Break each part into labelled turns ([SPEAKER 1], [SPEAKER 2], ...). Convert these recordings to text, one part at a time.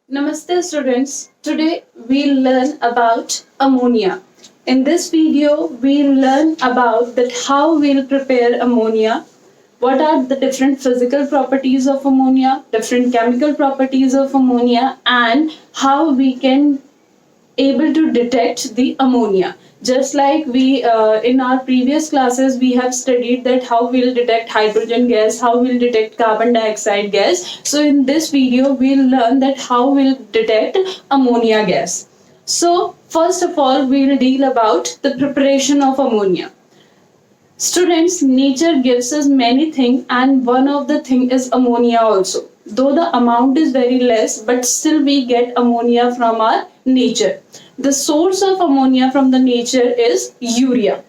[SPEAKER 1] Namaste students. Today we'll learn about ammonia. In this video we'll learn about that how we'll prepare ammonia, what are the different physical properties of ammonia, different chemical properties of ammonia, and how we can able to detect the ammonia. Just like we in our previous classes we have studied that how we'll detect hydrogen gas, how we'll detect carbon dioxide gas. So in this video we'll learn that how we'll detect ammonia gas. So first of all we'll deal about the preparation of ammonia. Students, nature gives us many things, and one of the thing is ammonia also. Though the amount is very less, but still we get ammonia from our nature. The source of ammonia from the nature is urea.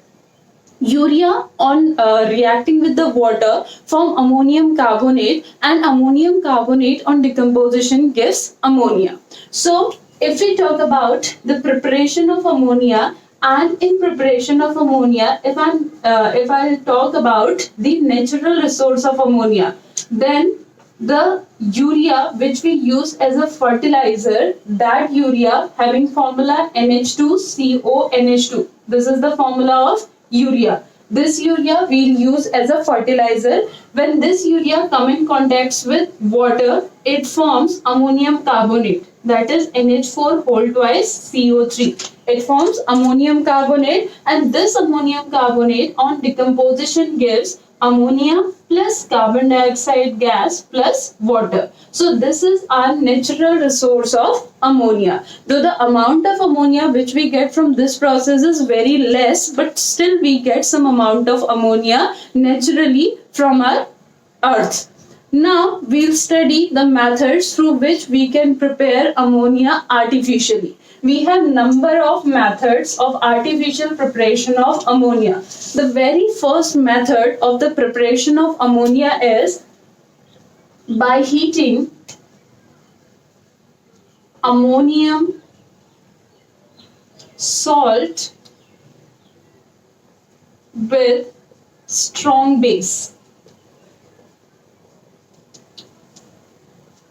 [SPEAKER 1] Urea on reacting with the water form ammonium carbonate, and ammonium carbonate on decomposition gives ammonia. So if we talk about the preparation of ammonia, and in preparation of ammonia, if I talk about the natural resource of ammonia, then the urea which we use as a fertilizer, that urea having formula NH2CONH2. This is the formula of urea. This urea we'll use as a fertilizer. When this urea come in contact with water, it forms ammonium carbonate, that is NH4 whole twice CO3. It forms ammonium carbonate, and this ammonium carbonate on decomposition gives ammonia plus carbon dioxide gas plus water. So this is our natural resource of ammonia. Though the amount of ammonia which we get from this process is very less, but still we get some amount of ammonia naturally from our earth. Now we'll study the methods through which we can prepare ammonia artificially. We have number of methods of artificial preparation of ammonia. The very first method of the preparation of ammonia is by heating ammonium salt with strong base.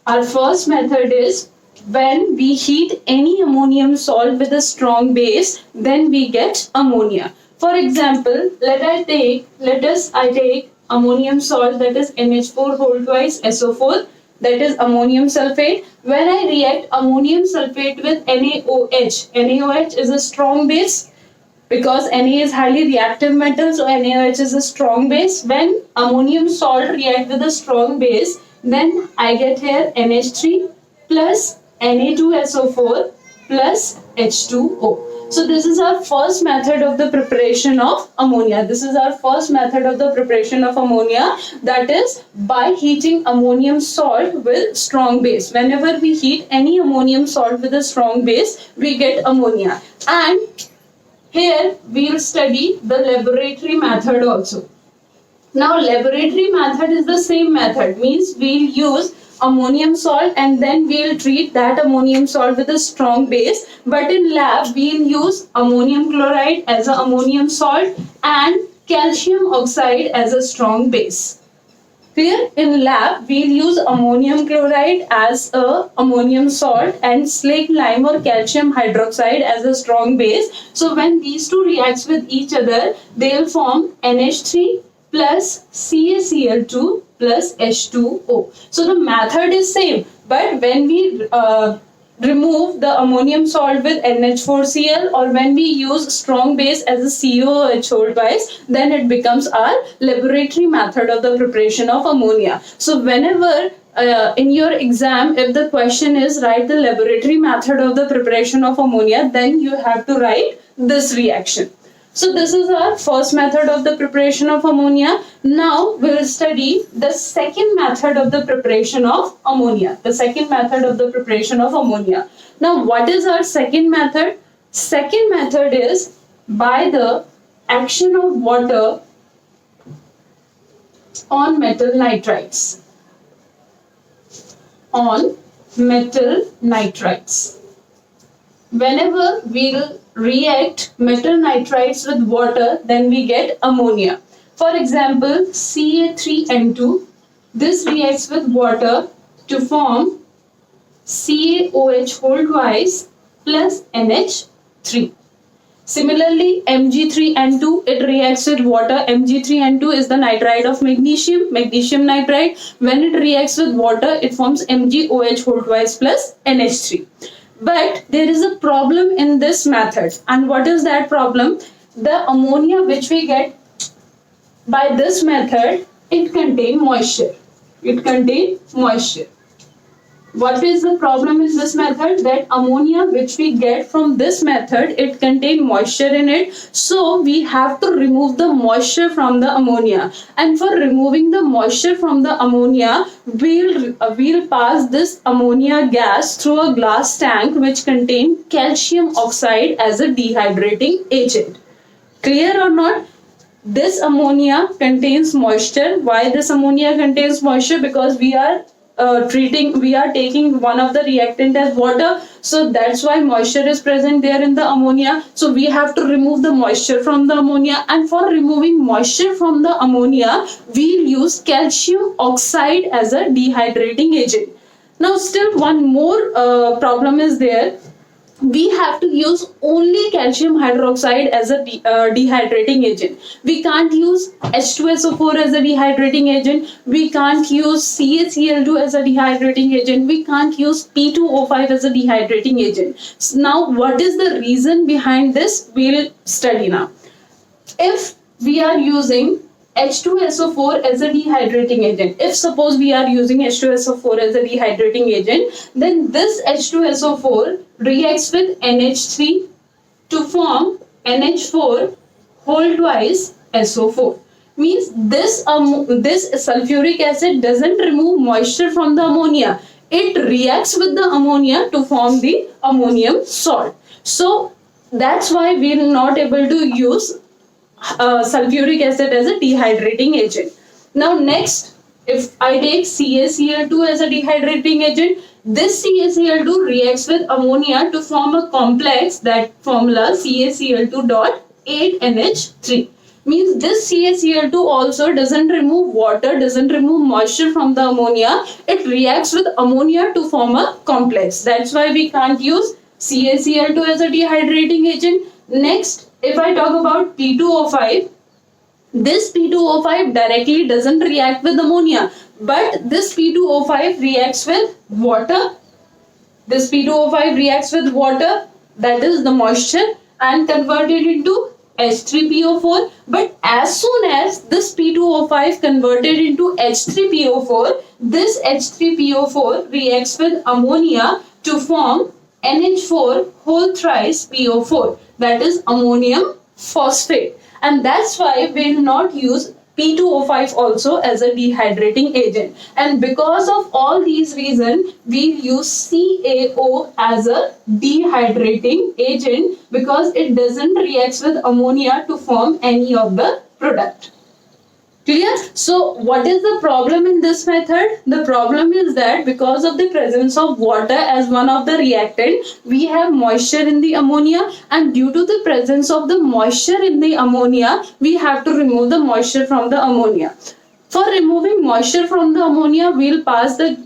[SPEAKER 1] Our first method is when we heat any ammonium salt with a strong base, then we get ammonia. For example, I take ammonium salt, that is NH4 whole twice SO4, that is ammonium sulfate. When I react ammonium sulfate with NaOH, NaOH is a strong base because Na is highly reactive metal, so NaOH is a strong base. When ammonium salt react with a strong base, then I get here NH3 plus Na2SO4 plus H2O. So this is our first method of the preparation of ammonia. This is our first method of the preparation of ammonia, that is by heating ammonium salt with strong base. Whenever we heat any ammonium salt with a strong base, we get ammonia. And here we will study the laboratory method also. Now laboratory method is the same method, means we'll use ammonium salt and then we'll treat that ammonium salt with a strong base. But in lab we'll use ammonium chloride as an ammonium salt and calcium oxide as a strong base. Here in lab we'll use ammonium chloride as a ammonium salt and slaked lime or calcium hydroxide as a strong base. So when these two reacts with each other, they'll form NH3 plus CaCl2 plus H2O. So the method is same, but when we remove the ammonium salt with NH4Cl, or when we use strong base as a COOH whole twice, then it becomes our laboratory method of the preparation of ammonia. So whenever in your exam, if the question is write the laboratory method of the preparation of ammonia, then you have to write this reaction. So this is our first method of the preparation of ammonia. Now we will study the second method of the preparation of ammonia. The second method of the preparation of ammonia. Now what is our second method? Second method is by the action of water on metal nitrides. On metal nitrides. Whenever we'll react metal nitrides with water, then we get ammonia. For example, Ca3N2, this reacts with water to form CaOH whole twice plus NH3. Similarly, Mg3N2, it reacts with water. Mg3N2 is the nitride of magnesium, magnesium nitride. When it reacts with water, it forms MgOH whole twice plus NH3. But there is a problem in this method. And what is that problem? The ammonia which we get by this method, it contains moisture. It contains moisture. What is the problem in this method? That ammonia which we get from this method, it contains moisture in it. So we have to remove the moisture from the ammonia. And for removing the moisture from the ammonia, we'll pass this ammonia gas through a glass tank which contains calcium oxide as a dehydrating agent. Clear or not? This ammonia contains moisture. Why this ammonia contains moisture? Because we are taking one of the reactant as water, so that's why moisture is present there in the ammonia. So we have to remove the moisture from the ammonia, and for removing moisture from the ammonia, we'll use calcium oxide as a dehydrating agent. Now still one more problem is there. We have to use only calcium hydroxide as a dehydrating agent. We can't use H2SO4 as a dehydrating agent. We can't use CaCl2 as a dehydrating agent. We can't use P2O5 as a dehydrating agent. So now, what is the reason behind this? We'll study now. If we are using H2SO4 as a dehydrating agent, if suppose we are using H2SO4 as a dehydrating agent, then this H2SO4 reacts with NH3 to form NH4 whole twice SO4. Means this sulfuric acid doesn't remove moisture from the ammonia. It reacts with the ammonia to form the ammonium salt. So that's why we are not able to use sulfuric acid as a dehydrating agent. Now next, if I take CaCl2 as a dehydrating agent, this CaCl2 reacts with ammonia to form a complex, that formula CaCl2.8NH3. Means this CaCl2 also doesn't remove water, doesn't remove moisture from the ammonia. It reacts with ammonia to form a complex. That's why we can't use CaCl2 as a dehydrating agent. Next, if I talk about P2O5, this P2O5 directly doesn't react with ammonia, but this P2O5 reacts with water. This P2O5 reacts with water, that is the moisture, and converted into H3PO4. But as soon as this P2O5 converted into H3PO4, this H3PO4 reacts with ammonia to form NH4 whole thrice PO4, that is ammonium phosphate. And that's why we'll not use P2O5 also as a dehydrating agent. And because of all these reasons, we'll use CaO as a dehydrating agent, because it doesn't react with ammonia to form any of the product. Clear? So what is the problem in this method? The problem is that because of the presence of water as one of the reactant, we have moisture in the ammonia, and due to the presence of the moisture in the ammonia, we have to remove the moisture from the ammonia. For removing moisture from the ammonia, we'll pass the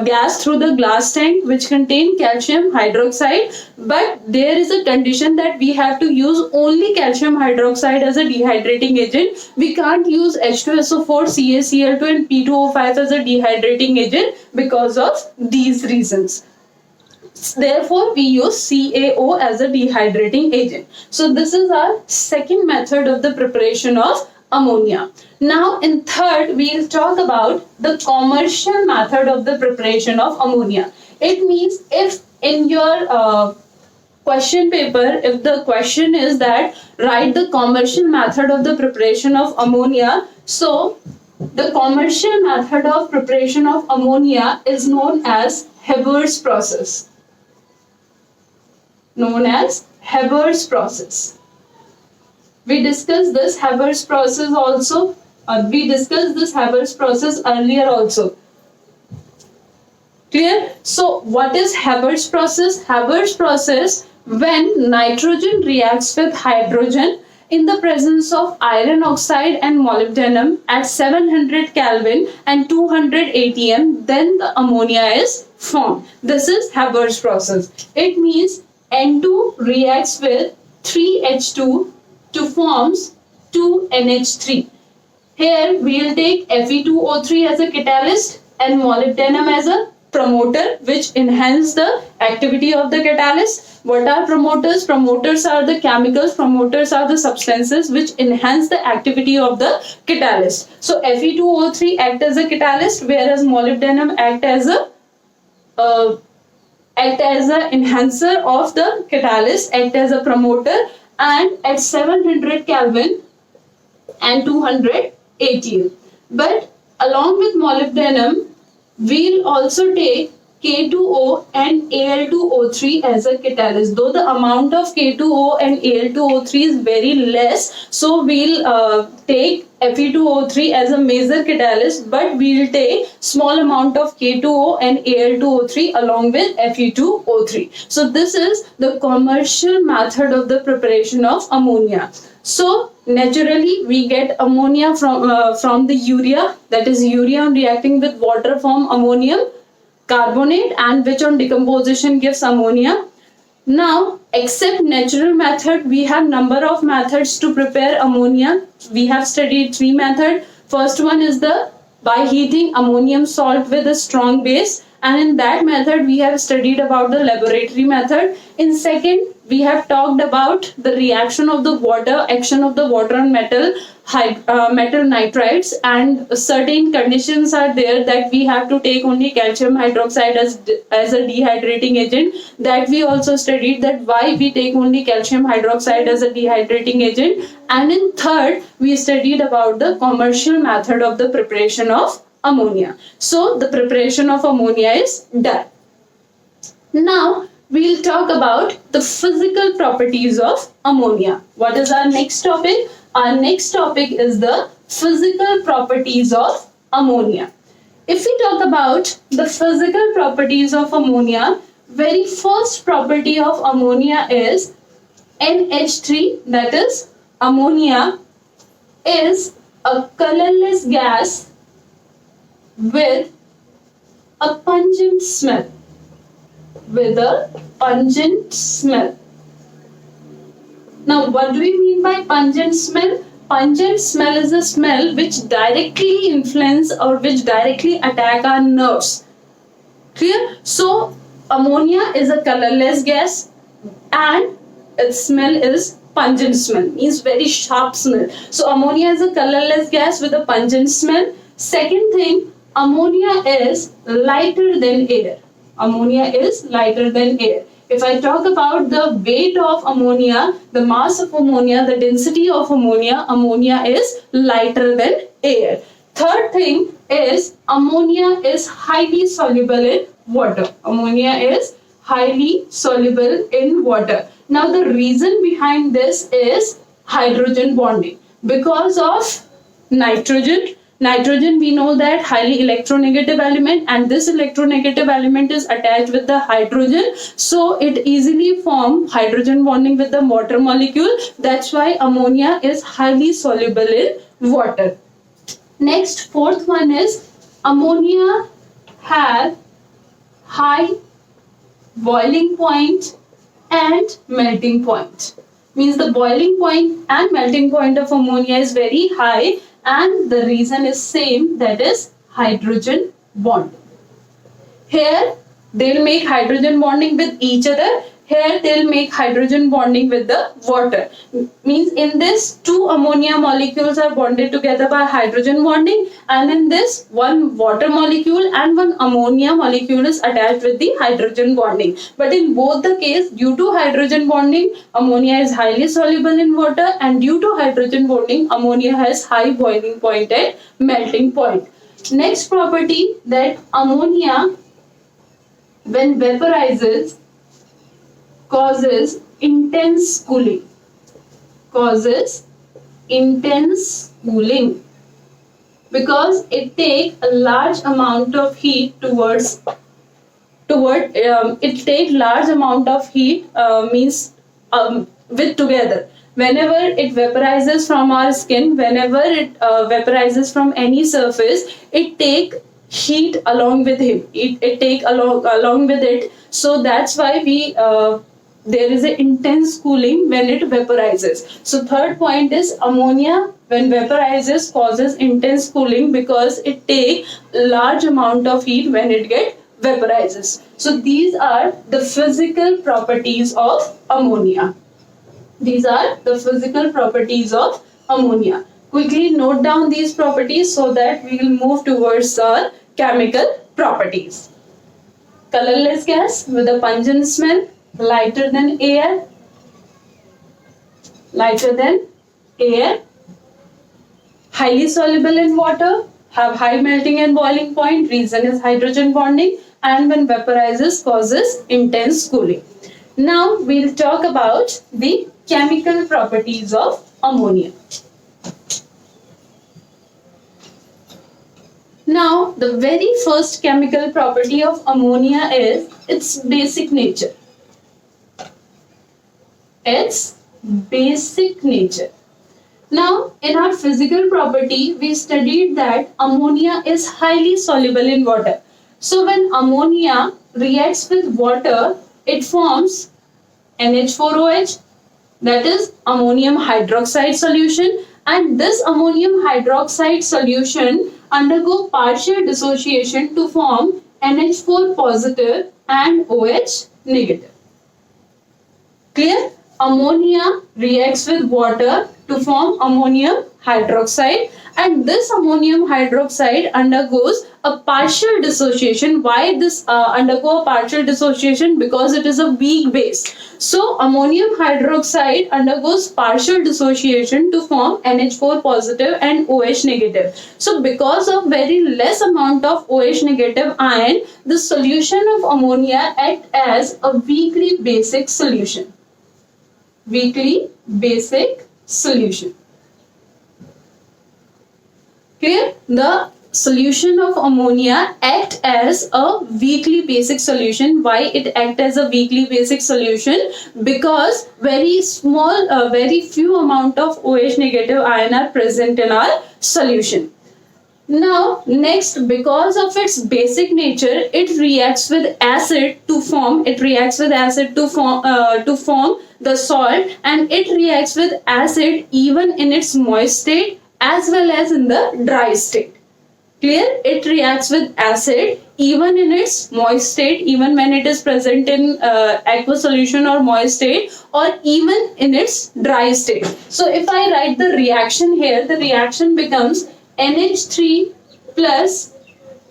[SPEAKER 1] gas through the glass tank which contain calcium hydroxide, but there is a condition that we have to use only calcium hydroxide as a dehydrating agent. We can't use H2SO4, CaCl2 and P2O5 as a dehydrating agent because of these reasons. Therefore, we use CaO as a dehydrating agent. So this is our second method of the preparation of ammonia. Now in third, we'll talk about the commercial method of the preparation of ammonia. It means if in your question paper, if the question is that write the commercial method of the preparation of ammonia, so the commercial method of preparation of ammonia is known as Haber's process. Known as Haber's process. We discussed this Haber's process also. We discussed this Haber's process earlier also. Clear? So what is Haber's process? Haber's process, when nitrogen reacts with hydrogen in the presence of iron oxide and molybdenum at 700 Kelvin and 200 atm, then the ammonia is formed. This is Haber's process. It means N2 reacts with 3H2 to forms 2NH3. Here we will take Fe2O3 as a catalyst and molybdenum as a promoter, which enhance the activity of the catalyst. What are promoters? Promoters are the chemicals, promoters are the substances which enhance the activity of the catalyst. So Fe2O3 act as a catalyst, whereas molybdenum act as an enhancer of the catalyst, act as a promoter, and at 700 Kelvin and 200 atm. But along with molybdenum, we'll also take K2O and Al2O3 as a catalyst. Though the amount of K2O and Al2O3 is very less, so we'll take Fe2O3 as a major catalyst, but we'll take small amount of K2O and Al2O3 along with Fe2O3. So this is the commercial method of the preparation of ammonia. So naturally we get ammonia from the urea, that is urea reacting with water form ammonium carbonate, and which on decomposition gives ammonia. Now, except natural method, we have number of methods to prepare ammonia. We have studied 3 methods. First one is the by heating ammonium salt with a strong base, and in that method we have studied about the laboratory method. In second, we have talked about the reaction of the water, action of the water on metal nitrides, and certain conditions are there that we have to take only calcium hydroxide as a dehydrating agent. That we also studied, that why we take only calcium hydroxide as a dehydrating agent. And in third, we studied about the commercial method of the preparation of ammonia. So the preparation of ammonia is done. Now we'll talk about the physical properties of ammonia. What is our next topic? Our next topic is the physical properties of ammonia. If we talk about the physical properties of ammonia, very first property of ammonia is NH3, that is ammonia is a colorless gas with a pungent smell. With a pungent smell. Now, what do we mean by pungent smell? Pungent smell is a smell which directly influence or which directly attack our nerves. Clear? So, ammonia is a colorless gas and its smell is pungent smell, means very sharp smell. So, ammonia is a colorless gas with a pungent smell. Second thing, ammonia is lighter than air. Ammonia is lighter than air. If I talk about the weight of ammonia, the mass of ammonia, the density of ammonia, ammonia is lighter than air. Third thing is ammonia is highly soluble in water. Ammonia is highly soluble in water. Now the reason behind this is hydrogen bonding. Because of nitrogen, we know that highly electronegative element, and this electronegative element is attached with the hydrogen, so it easily forms hydrogen bonding with the water molecule. That's why ammonia is highly soluble in water. Next, fourth one is ammonia has high boiling point and melting point. Means the boiling point and melting point of ammonia is very high, and the reason is same, that is hydrogen bonding. Here they'll make hydrogen bonding with each other. Here they'll make hydrogen bonding with the water. Means in this, 2 ammonia molecules are bonded together by hydrogen bonding, and in this, 1 water molecule and 1 ammonia molecule is attached with the hydrogen bonding. But in both the case, due to hydrogen bonding, ammonia is highly soluble in water, and due to hydrogen bonding, ammonia has high boiling point and melting point. Next property, that ammonia when vaporizes causes intense cooling. Because it takes a large amount of heat with together. Whenever it vaporizes from our skin, whenever it vaporizes from any surface, it take heat along with him. It take along with it. So that's why we there is an intense cooling when it vaporizes. So third point is ammonia when vaporizes causes intense cooling because it take large amount of heat when it get vaporizes. So these are the physical properties of ammonia. These are the physical properties of ammonia. Quickly note down these properties so that we will move towards our chemical properties. Colorless gas with a pungent smell, lighter than air, highly soluble in water, have high melting and boiling point, reason is hydrogen bonding, and when vaporizes causes intense cooling. Now we'll talk about the chemical properties of ammonia. Now the very first chemical property of ammonia is its basic nature. Its basic nature. Now, in our physical property, we studied that ammonia is highly soluble in water. So, when ammonia reacts with water, it forms NH4OH, that is ammonium hydroxide solution, and this ammonium hydroxide solution undergo partial dissociation to form NH4 positive and OH negative. Clear? Ammonia reacts with water to form ammonium hydroxide, and this ammonium hydroxide undergoes a partial dissociation. Why this undergo a partial dissociation? Because it is a weak base. So ammonium hydroxide undergoes partial dissociation to form NH4 positive and OH negative. So because of very less amount of OH negative ion, the solution of ammonia acts as a weakly basic solution. Weakly basic solution. Clear? The solution of ammonia act as a weakly basic solution. Why it act as a weakly basic solution? Because very few amount of OH negative ion are present in our solution. Now next, because of its basic nature, it reacts with acid to form the salt, and it reacts with acid even in its moist state as well as in the dry state. Clear? It reacts with acid even in its moist state, even when it is present in aqueous solution or moist state, or even in its dry state. So if I write the reaction here, the reaction becomes NH3 plus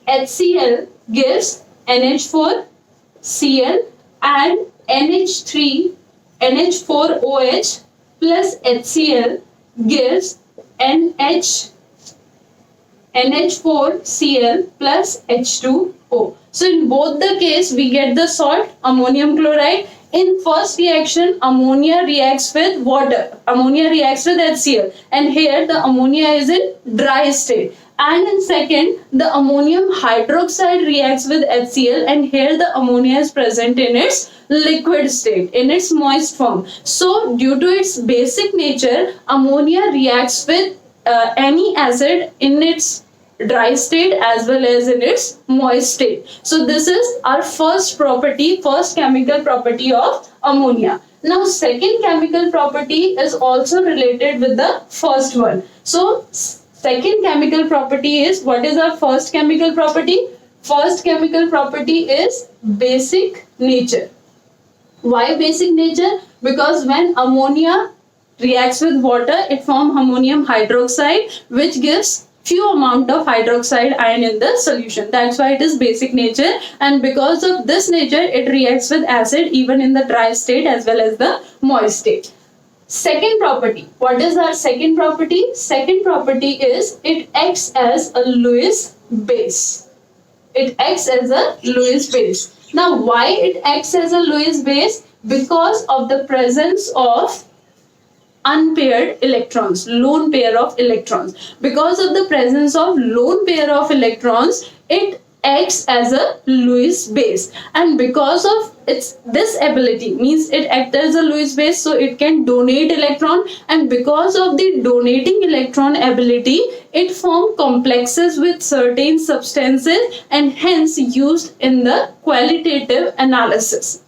[SPEAKER 1] HCl gives NH4Cl, and NH4OH plus HCl gives NH4Cl plus H2O. So in both the case we get the salt ammonium chloride. In first reaction, ammonia reacts with water, ammonia reacts with HCl, and here the ammonia is in dry state. And in second, the ammonium hydroxide reacts with HCl, and here the ammonia is present in its liquid state, in its moist form. So due to its basic nature, ammonia reacts with any acid in its dry state as well as in its moist state. So this is our first chemical property of ammonia. Now second chemical property is also related with the first one. So second chemical property is, what is our first chemical property? First chemical property is basic nature. Why basic nature? Because when ammonia reacts with water, it forms ammonium hydroxide, which gives few amount of hydroxide ion in the solution. That's why it is basic nature, and because of this nature, it reacts with acid even in the dry state as well as the moist state. Second property. What is our second property? Second property is it acts as a Lewis base. It acts as a Lewis base. Now why it acts as a Lewis base? Because of the presence of unpaired electrons, lone pair of electrons. Because of the presence of lone pair of electrons, it acts as a Lewis base, and because of its this ability, means it acts as a Lewis base, so it can donate electron, and because of the donating electron ability, it forms complexes with certain substances, and hence used in the qualitative analysis,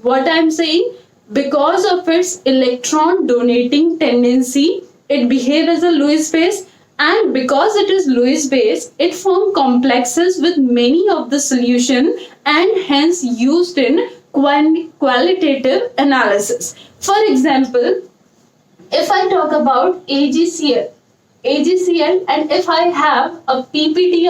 [SPEAKER 1] what I'm saying, because of its electron donating tendency, it behaves as a Lewis base, and because it is Lewis base, it forms complexes with many of the solution, and hence used in qualitative analysis. For example, if I talk about AgCl, and if I have a PPT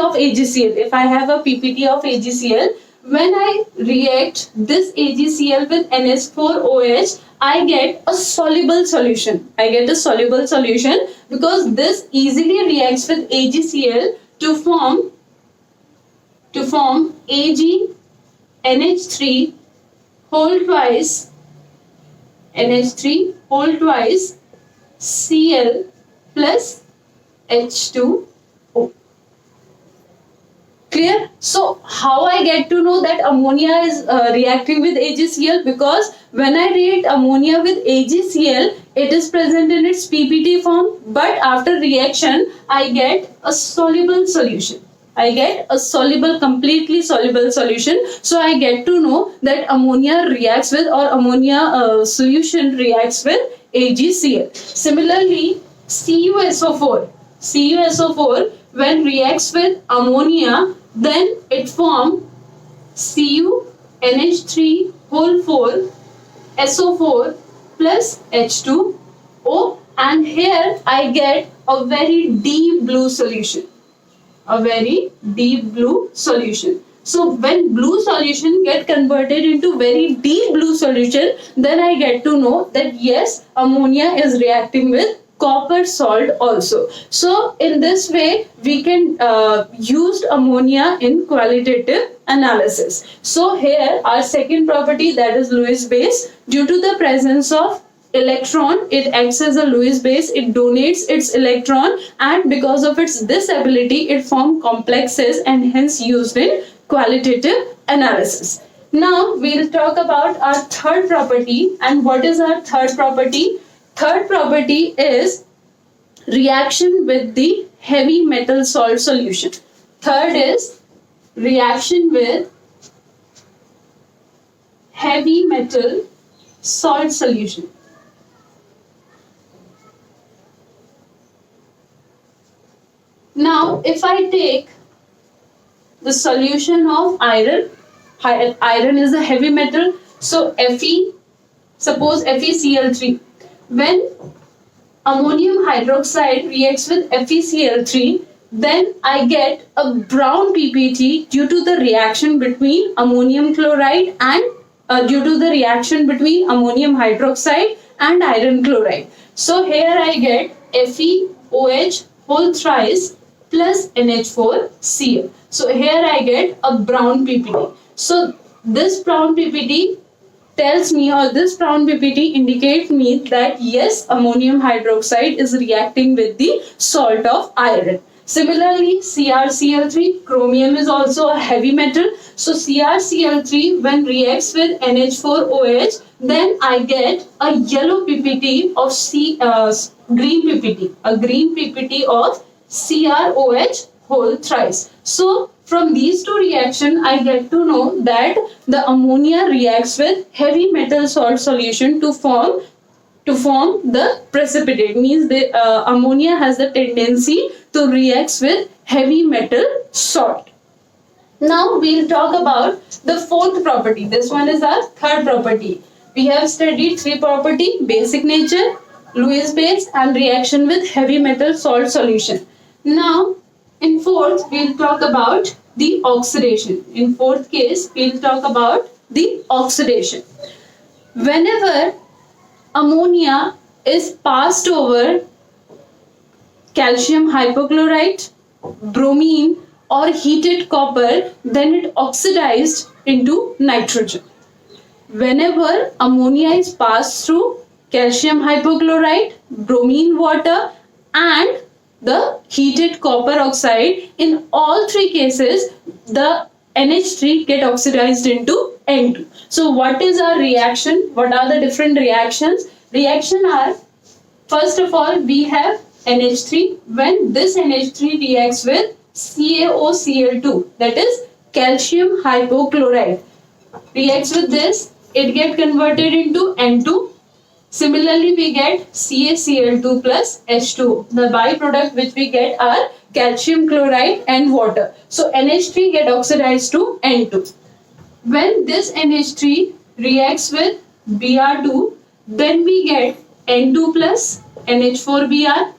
[SPEAKER 1] of AgCl, when I react this AgCl with NH4OH, I get a soluble solution. Because this easily reacts with AgCl to form AgNH3 whole twice Cl plus H2O. Clear? So how I get to know that ammonia is reacting with AgCl? Because when I react ammonia with AgCl, it is present in its PPT form, but after reaction, I get a soluble solution. Completely soluble solution. So I get to know that ammonia reacts with, or ammonia solution reacts with AgCl. Similarly, CuSO4 when reacts with ammonia, then it forms CuNH3 whole 4 SO4 plus H2O, and here I get a very deep blue solution. So when blue solution get converted into very deep blue solution, then I get to know that yes, ammonia is reacting with copper salt also. So in this way, we can use ammonia in qualitative analysis. So here our second property, that is Lewis base, due to the presence of electron, it acts as a Lewis base, it donates its electron, and because of its this ability, it forms complexes, and hence used in qualitative analysis. Now we'll talk about our third property. And what is our third property? Third property is reaction with the heavy metal salt solution. Third is reaction with heavy metal salt solution. Now, if I take the solution of iron is a heavy metal, so suppose FeCl3. When ammonium hydroxide reacts with FeCl3, then I get a brown PPT due to the reaction between ammonium chloride and due to the reaction between ammonium hydroxide and iron chloride. So here I get FeOH whole thrice plus NH4Cl. So here I get a brown PPT. So this brown PPT tells me, or this brown PPT indicates me that yes, ammonium hydroxide is reacting with the salt of iron. Similarly, CrCl3, chromium is also a heavy metal. So CrCl3 when reacts with NH4OH, then I get a yellow PPT of green PPT of CrOH whole thrice. So from these two reactions, I get to know that the ammonia reacts with heavy metal salt solution to form the precipitate. Means the ammonia has the tendency to react with heavy metal salt. Now we'll talk about the fourth property. This one is our third property. We have studied three property: basic nature, Lewis base, and reaction with heavy metal salt solution. Now in fourth, we'll talk about the oxidation. In fourth case, we'll talk about the oxidation. Whenever ammonia is passed over calcium hypochlorite, bromine, or heated copper, then it oxidized into nitrogen. Whenever ammonia is passed through calcium hypochlorite, bromine water, and the heated copper oxide. In all three cases, the NH3 get oxidized into N2. So what is our reaction? What are the different reactions? Reaction are, first of all, we have NH3. When this NH3 reacts with CaOCl2, that is calcium hypochlorite, reacts with this, it gets converted into N2. Similarly, we get CaCl2 plus H2O. The byproduct which we get are calcium chloride and water. So NH3 get oxidized to N2. When this NH3 reacts with Br2, then we get N2 plus NH4Br.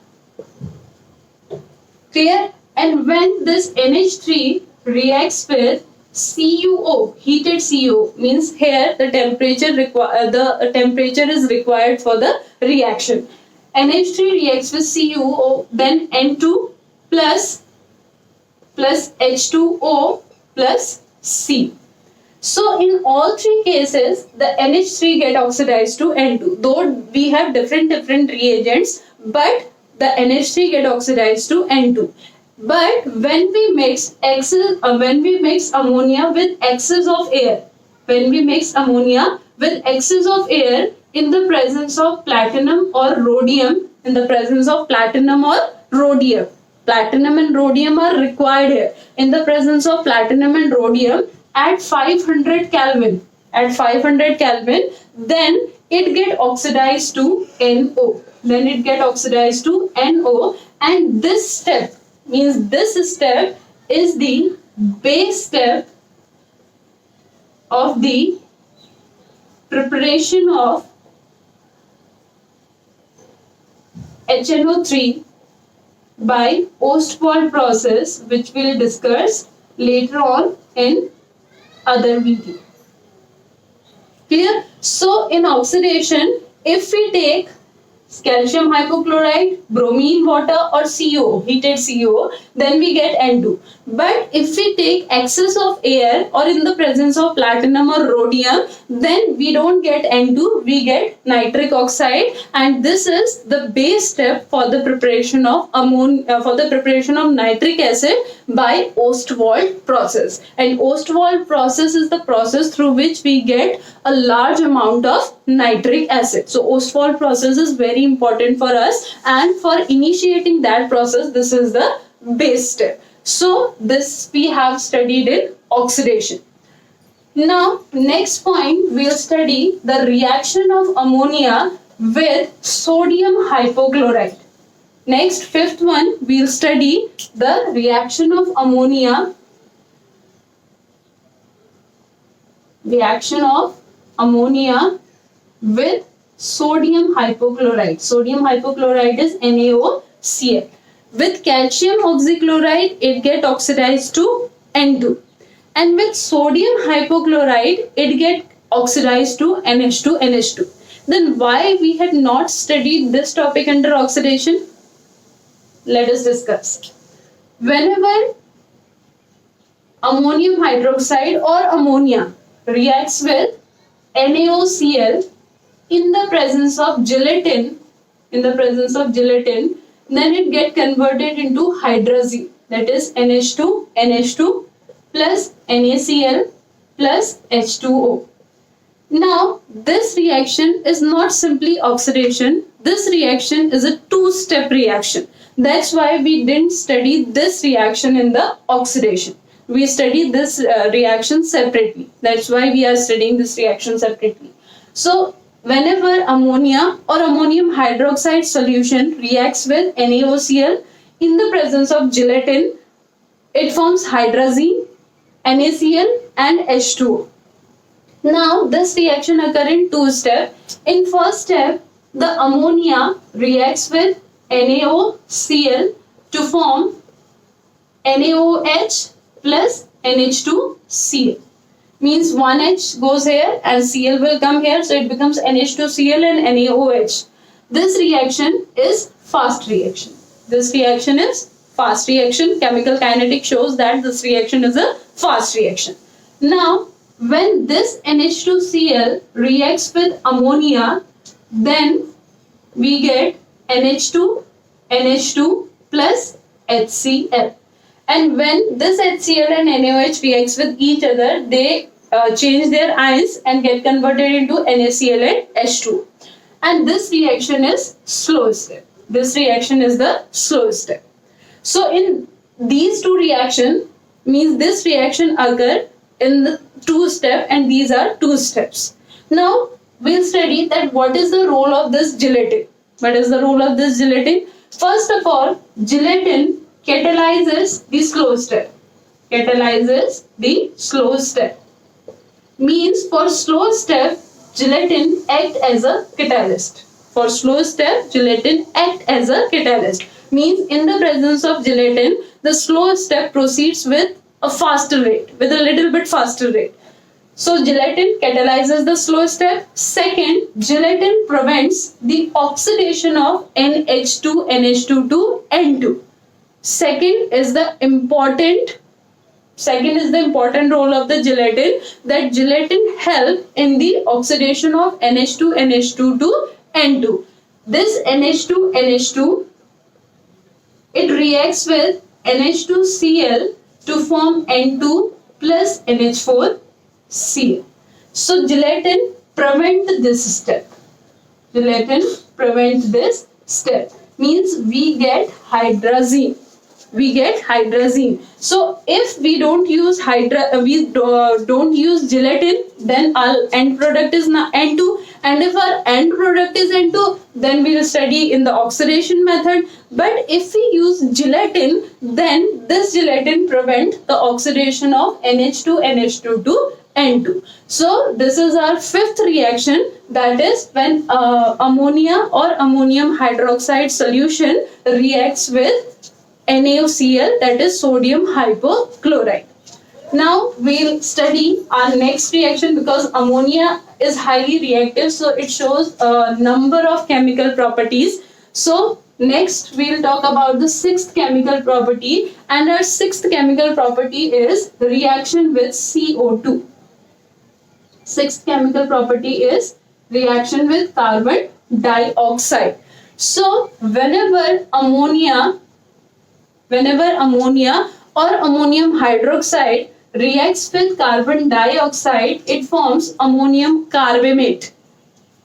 [SPEAKER 1] Clear? And when this NH3 reacts with CuO, heated CuO, means here the temperature is required for the reaction. NH3 reacts with CuO, then N2 plus H2O plus C. So in all three cases, the NH3 get oxidized to N2. Though we have different reagents, but the NH3 get oxidized to N2. But when we mix ammonia with excess of air, in the presence of platinum or rhodium, platinum and rhodium are required here. In the presence of platinum and rhodium at 500 Kelvin, then it get oxidized to NO. And this step is the base step of the preparation of HNO3 by Ostwald process, which we will discuss later on in other video. Clear? So in oxidation, if we take calcium hypochlorite, bromine water or CuO, heated CuO, then we get N2. But if we take excess of air or in the presence of platinum or rhodium, then we don't get N2, we get nitric oxide, and this is the base step for the preparation of nitric acid by Ostwald process. And Ostwald process is the process through which we get a large amount of nitric acid. So Ostwald process is very important for us, and for initiating that process, this is the base step. So this we have studied in oxidation. Now next point, we'll study the reaction of ammonia with sodium hypochlorite. Next, fifth one, we'll study the reaction of ammonia with sodium hypochlorite. Sodium hypochlorite is NaOCl. With calcium oxychloride, it get oxidized to N2. And with sodium hypochlorite, it get oxidized to NH2. Then why we had not studied this topic under oxidation? Let us discuss. Whenever ammonium hydroxide or ammonia reacts with NaOCl in the presence of gelatin, then it get converted into hydrazine, that is NH2 plus NaCl plus H2O. Now this reaction is not simply oxidation, this reaction is a two-step reaction. That's why we didn't study this reaction in the oxidation. We studied this reaction separately. That's why we are studying this reaction separately. So whenever ammonia or ammonium hydroxide solution reacts with NaOCl in the presence of gelatin, it forms hydrazine, NaCl and H2O. Now this reaction occurs in two steps. In first step, the ammonia reacts with NaOCl to form NaOH plus NH2Cl. Means one H goes here and Cl will come here, so it becomes NH2Cl and NaOH. This reaction is fast reaction. Chemical kinetics shows that this reaction is a fast reaction. Now, when this NH2Cl reacts with ammonia, then we get NH2 plus HCl. And when this HCl and NaOH reacts with each other, they change their ions and get converted into NaCl and H2. And this reaction is slow step. This reaction is the slow step. So in these two reactions, means this reaction occur in the two step and these are two steps. Now we'll study that what is the role of this gelatin. What is the role of this gelatin? First of all, gelatin catalyzes the slow step. Catalyzes the slow step. Means for slow step, gelatin act as a catalyst. For slow step, gelatin act as a catalyst. Means in the presence of gelatin, the slow step proceeds with a faster rate, with a little bit faster rate. So gelatin catalyzes the slow step. Second, gelatin prevents the oxidation of NH2 to N2. Second is the important role of the gelatin, that gelatin help in the oxidation of NH2 to N2. This NH2 it reacts with NH2Cl to form N2 plus NH4Cl. So gelatin prevent this step. Gelatin prevent this step. Means we get hydrazine. So if we don't use don't use gelatin, then our end product is N2, and if our end product is N2, then we will study in the oxidation method. But if we use gelatin, then this gelatin prevent the oxidation of NH2 to N2. So this is our fifth reaction, that is when ammonia or ammonium hydroxide solution reacts with NaOCl, that is sodium hypochlorite. Now we'll study our next reaction, because ammonia is highly reactive, so it shows a number of chemical properties. So next we'll talk about the sixth chemical property, and our sixth chemical property is reaction with CO2. Sixth chemical property is reaction with carbon dioxide. So whenever ammonia or ammonium hydroxide reacts with carbon dioxide, it forms ammonium carbamate.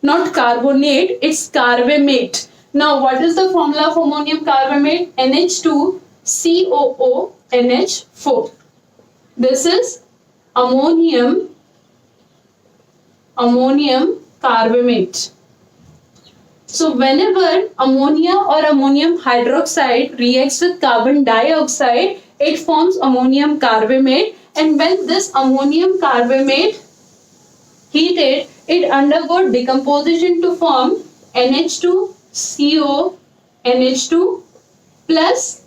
[SPEAKER 1] Not carbonate, it's carbamate. Now what is the formula of ammonium carbamate? NH2COONH4. This is ammonium carbamate. So whenever ammonia or ammonium hydroxide reacts with carbon dioxide, it forms ammonium carbamate, and when this ammonium carbamate heated, it undergoes decomposition to form NH2CONH2 plus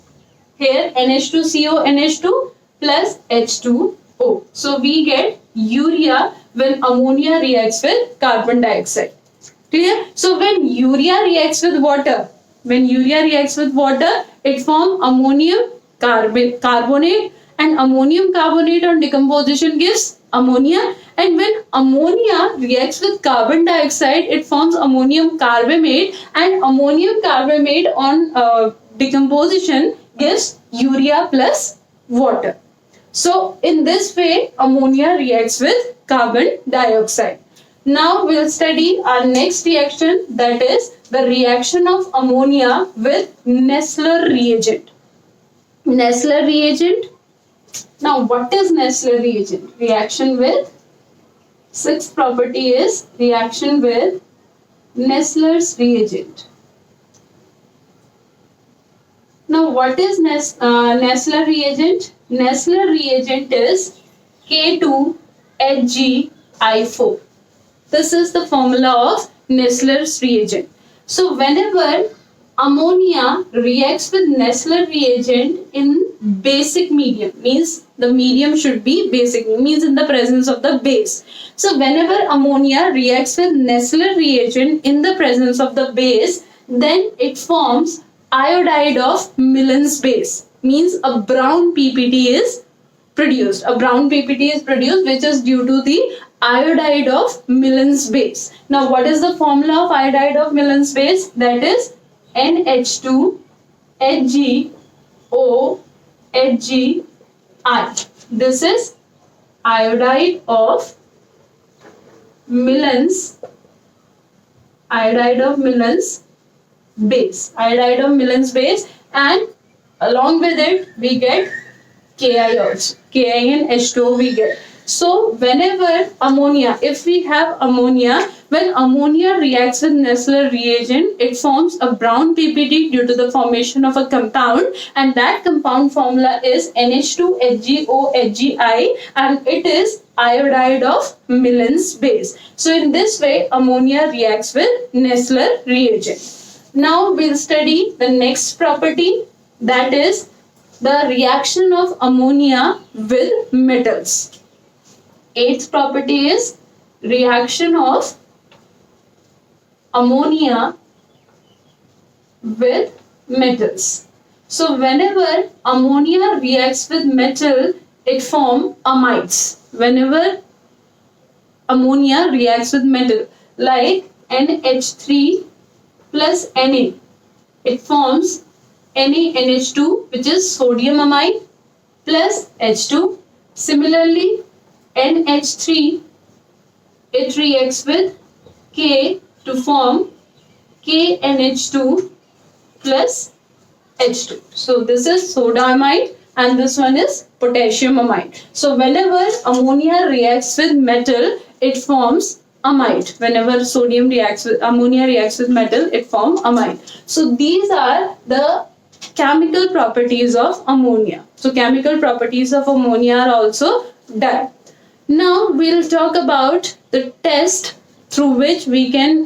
[SPEAKER 1] here NH2CONH2 plus H2O. So we get urea when ammonia reacts with carbon dioxide. Clear? So when urea reacts with water, it forms ammonium carbonate, and ammonium carbonate on decomposition gives ammonia, and when ammonia reacts with carbon dioxide, it forms ammonium carbamate, and ammonium carbamate on decomposition gives urea plus water. So in this way, ammonia reacts with carbon dioxide. Now we'll study our next reaction, that is the reaction of ammonia with Nessler reagent. Nessler reagent. Now what is Nessler reagent? Reaction with, sixth property is reaction with Nessler's reagent. Now what is Nessler reagent? Nessler reagent is K2HgI4. This is the formula of Nessler's reagent. So whenever ammonia reacts with Nessler reagent in basic medium, means the medium should be basic, means in the presence of the base. So whenever ammonia reacts with Nessler reagent in the presence of the base, then it forms iodide of Millen's base, means a brown PPT is produced. A brown PPT is produced, which is due to the iodide of Millen's base. Now what is the formula of iodide of Millen's base? That is NH2 HgOHgI. This is iodide of Millen's base. Iodide of Millen's base, and along with it we get Ki also. Ki and H2O we get. So whenever ammonia, if we have ammonia, when ammonia reacts with Nessler reagent, it forms a brown PPT due to the formation of a compound, and that compound formula is NH2HgOHgI, and it is iodide of Millen's base. So in this way, ammonia reacts with Nessler reagent. Now we'll study the next property, that is the reaction of ammonia with metals. Eighth property is reaction of ammonia with metals. So whenever ammonia reacts with metal, it forms amides. Whenever ammonia reacts with metal, like NH3 plus Na, it forms NaNH2, which is sodium amide, plus H2. Similarly, NH3, it reacts with K to form KNH2 plus H2. So this is soda amide and this one is potassium amide. So whenever ammonia reacts with metal, it forms amide. Whenever ammonia reacts with metal, it forms amide. So these are the chemical properties of ammonia. So chemical properties of ammonia are also done. Now we'll talk about the test through which we can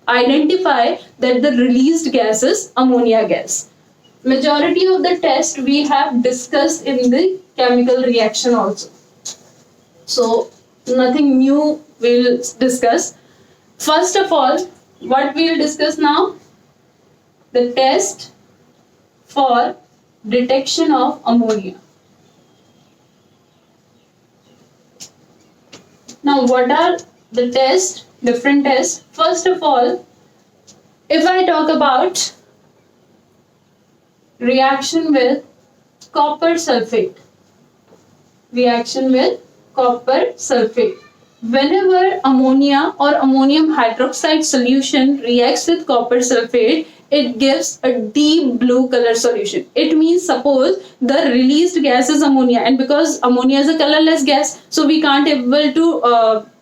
[SPEAKER 1] identify that the released gas is ammonia gas. Majority of the test we have discussed in the chemical reaction also. So nothing new we'll discuss. First of all, what we'll discuss now? The test for detection of ammonia. Now, what are the tests? Different tests. First of all, if I talk about reaction with copper sulfate. Whenever ammonia or ammonium hydroxide solution reacts with copper sulfate, it gives a deep blue color solution. It means, suppose the released gas is ammonia, and because ammonia is a colorless gas, so we can't able to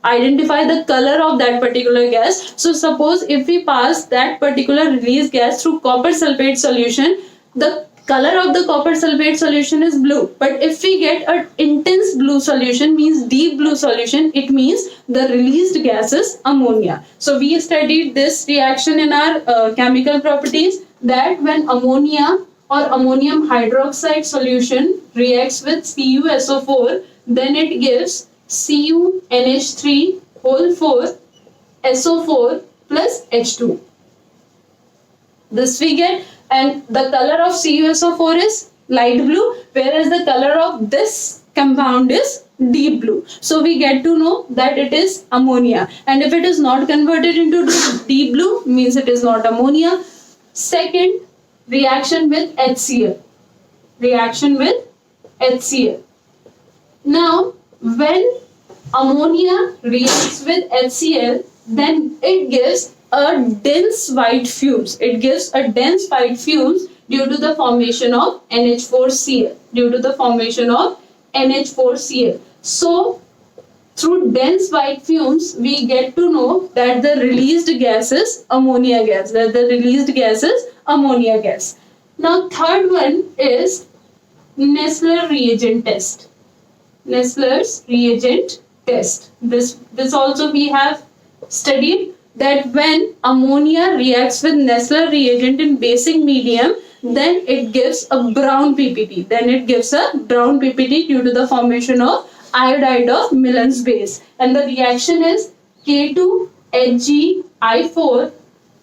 [SPEAKER 1] identify the color of that particular gas. So suppose if we pass that particular released gas through copper sulfate solution, the color of the copper sulfate solution is blue. But if we get an intense blue solution, means deep blue solution, it means the released gas is ammonia. So we studied this reaction in our chemical properties, that when ammonia or ammonium hydroxide solution reacts with CuSO4, then it gives CuNH3 whole 4 SO4 plus H2. This we get, and the color of CuSO4 is light blue, whereas the color of this compound is deep blue. So we get to know that it is ammonia, and if it is not converted into deep blue, means it is not ammonia. Second, reaction with HCl. Now, when ammonia reacts with HCl, then it gives a dense white fumes. Due to the formation of NH4Cl. So, through dense white fumes, we get to know that the released gas is ammonia gas. Now, third one is Nessler reagent test. This also we have studied, that when ammonia reacts with Nessler reagent in basic medium, then it gives a brown PPT. Due to the formation of iodide of Millen's base. And the reaction is K2HgI4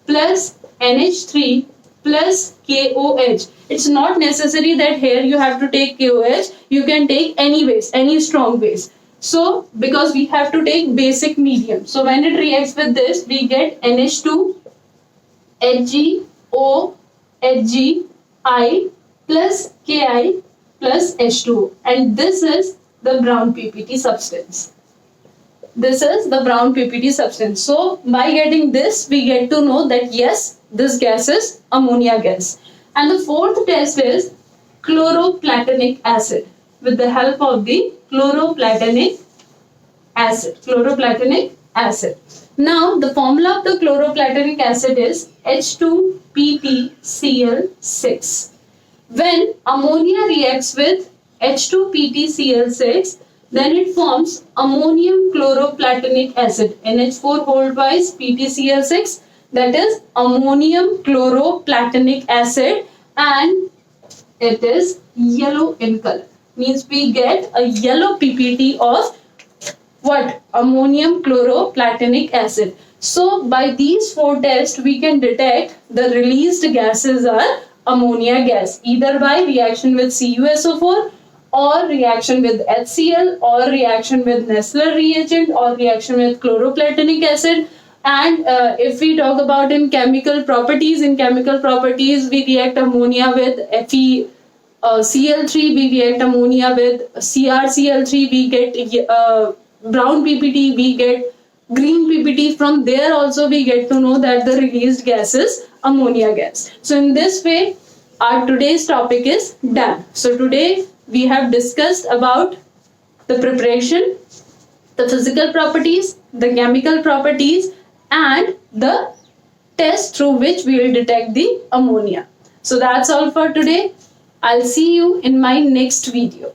[SPEAKER 1] plus NH3 plus KOH. It's not necessary that here you have to take KOH. You can take any base, any strong base. So, because we have to take basic medium. So, when it reacts with this, we get NH2, HgO, HgI plus Ki plus H2O, and this is the brown PPT substance. This is the brown PPT substance. So by getting this, we get to know that yes, this gas is ammonia gas. And the fourth test is chloroplatinic acid. With the help of the chloroplatinic acid. Now the formula of the chloroplatinic acid is H2PtCl6. When ammonia reacts with H2PtCl6, then it forms ammonium chloroplatinic acid, NH4 hold wise PtCl6, that is ammonium chloroplatinic acid, and it is yellow in color. Means we get a yellow PPT of what? Ammonium chloroplatinic acid. So by these four tests we can detect the released gases are ammonia gas, either by reaction with CuSO4 or reaction with HCl or reaction with Nessler reagent or reaction with chloroplatinic acid. And if we talk about in chemical properties we react ammonia with FeCl3, we react ammonia with CrCl3, we get brown PPT, we get green PPT. From there also we get to know that the released gas is ammonia gas. So in this way our today's topic is done. So today we have discussed about the preparation, the physical properties, the chemical properties, and the test through which we will detect the ammonia. So that's all for today. I'll see you in my next video.